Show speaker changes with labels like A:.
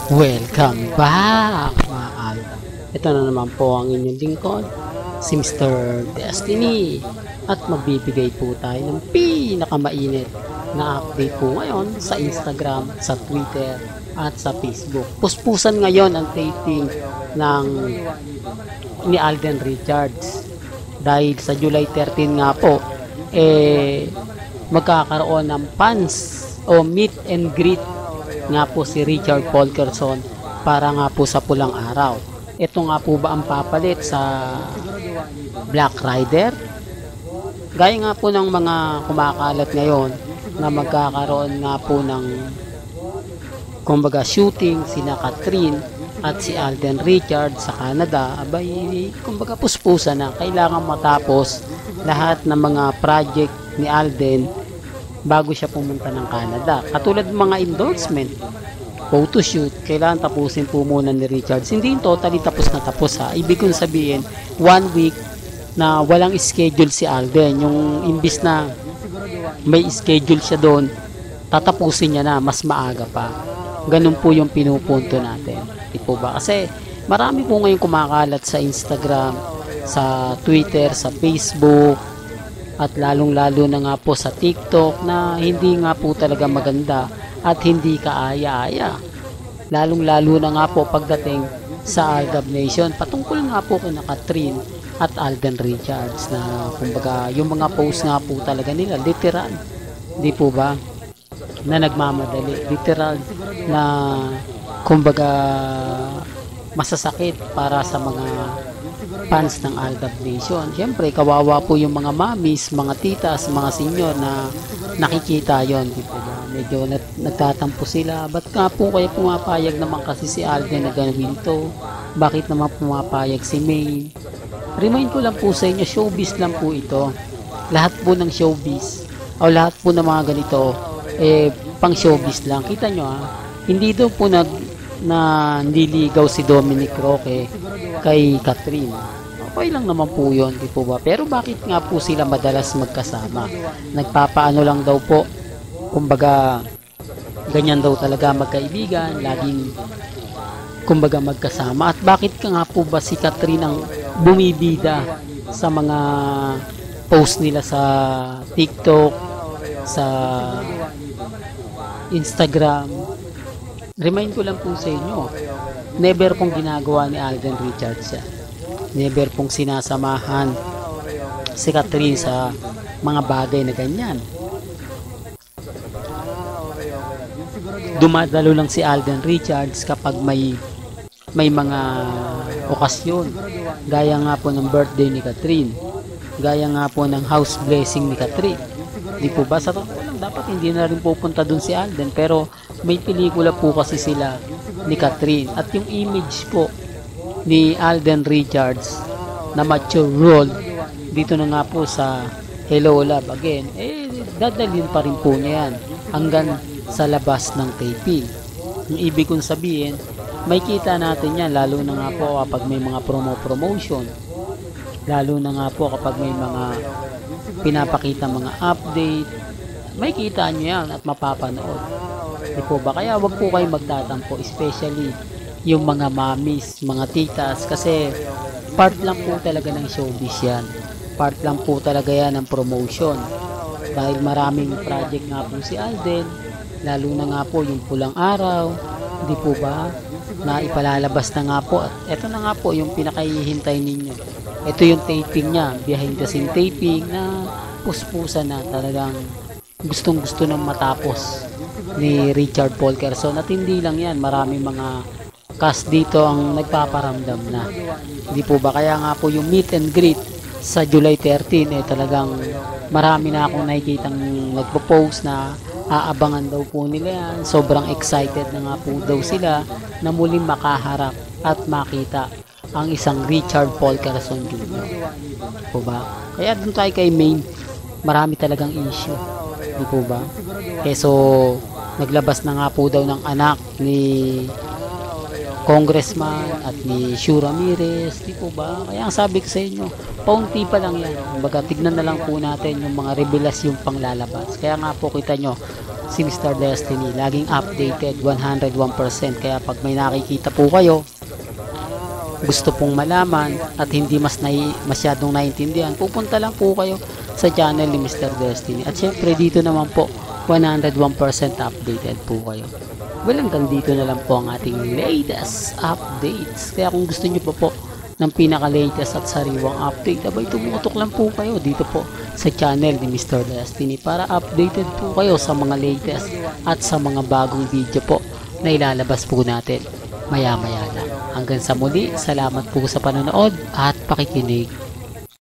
A: Welcome back mga Alda. Ito na naman po ang inyong lingkod, si Mr. Destiny. At magbibigay po tayo ng pinakamainit na update po ngayon sa Instagram, sa Twitter, at sa Facebook. Puspusan ngayon ang taping ng ni Alden Richards. Dahil sa July 13 nga po, magkakaroon ng fans o meet and greet nga po si Richard Polkerson para nga po sa pulang araw. Ito nga po ba ang papalit sa Black Rider? Gaya nga po ng mga kumakalat ngayon na magkakaroon nga po ng kumbaga shooting sina Catherine at si Alden Richards sa Canada. Abay, kumbaga puspusan na. Kailangan matapos lahat ng mga project ni Alden bago siya pumunta ng Canada. Katulad ng mga endorsement, photoshoot, kailangan tapusin po muna ni Richards. Hindi yung totally tapos na tapos ha. Ibig kong sabihin, 1 week na walang schedule si Alden. Yung imbis na may schedule siya doon, tatapusin niya na, mas maaga pa. Ganun po yung pinupunto natin. Di po ba? Kasi marami po ngayon kumakalat sa Instagram, sa Twitter, sa Facebook, at lalong-lalo na nga po sa TikTok na hindi nga po talaga maganda at hindi kaaya-aya. Lalong-lalo na nga po pagdating sa Algab Nation. Patungkol nga po kina Catherine at Alden Richards na kumbaga yung mga post nga po talaga nila literal. Di po ba? Na nagmamadali. Literal na kumbaga masasakit para sa mga fans ng Algab Nation. Siyempre, kawawa po yung mga mamis, mga titas, mga senior na nakikita yon, di ba? Medyo nagtatampo sila. Ba't nga po kaya pumapayag naman kasi si Alden na gawin to? Bakit naman pumapayag si May? Remind ko lang po sa inyo, showbiz lang po ito. Lahat po ng showbiz o lahat po ng mga ganito pang showbiz lang. Kita nyo ha, hindi daw po nililigaw si Dominic Roque kay Catherine. Okay lang naman po yun, di po ba? Pero bakit nga po sila madalas magkasama? Nagpapaano lang daw po, kumbaga ganyan daw talaga magkaibigan, laging kumbaga magkasama. At bakit ka nga po ba si Catherine ang bumibida sa mga post nila sa TikTok, sa Instagram? Remind ko lang po sa inyo, never pong ginagawa ni Alden Richards yan. Never pong sinasamahan si Catherine sa mga bagay na ganyan. Dumadalo lang si Alden Richards kapag may mga okasyon. Gaya nga po ng birthday ni Catherine. Gaya nga po ng house blessing ni Catherine. Di po ba? Sa totoo lang, dapat hindi na rin pupunta dun si Alden. Pero may pelikula po kasi sila ni Catherine. At yung image po ni Alden Richards na mature role dito na nga po sa Hello Love Again, dadalhin pa rin po niya yan hanggang sa labas ng taping. Yung ibig kong sabihin, may kita natin yan lalo na nga po kapag may mga promotion, lalo na nga po kapag may mga pinapakita mga update, may kita nyo yan at mapapanood. Di po ba? Kaya wag po kayo magtatampo, especially yung mga mamis, mga titas, kasi part lang po talaga ng showbiz yan. Part lang po talaga yan ng promotion. Dahil maraming project nga po si Alden, lalo na nga po yung pulang araw, di po ba? Na ipalalabas na nga po. At eto na nga po yung pinakahihintay ninyo. Ito yung taping niya, behind the scene taping na puspusan na talagang gustong gusto nang matapos ni Richard Polkerson. At hindi lang yan, maraming mga cast dito ang nagpaparamdam na. Hindi po ba? Kaya nga po yung meet and greet sa July 13 talagang marami na akong nakikitang nagpo-post na aabangan daw po nila yan. Sobrang excited na nga po daw sila na muling makaharap at makita ang isang Richard Polkerson Jr. Po ba? Kaya dun tayo kay Maine, marami talagang issue. Hindi po ba? So naglabas na nga po daw ng anak ni Congressman at ni Shu Ramirez, di po ba? Kaya ang sabi ko sa inyo, paunti pa lang yan. Baga, tignan na lang po natin yung mga revelasyong panglalabas. Kaya nga po kita nyo, si Mr. Destiny. Laging updated 101%. Kaya pag may nakikita po kayo, gusto pong malaman at hindi masyadong naiintindihan, pupunta lang po kayo sa channel ni Mr. Destiny. At syempre dito naman po 101% updated po kayo. Well, hanggang dito na lang po ang ating latest updates. Kaya kung gusto nyo po ng pinaka-latest at sariwang update, abay tumutok lang po kayo dito po sa channel ni Mr. Destiny para updated po kayo sa mga latest at sa mga bagong video po na ilalabas po natin maya-maya lang. Hanggang sa muli, salamat po sa panonood at pakikinig.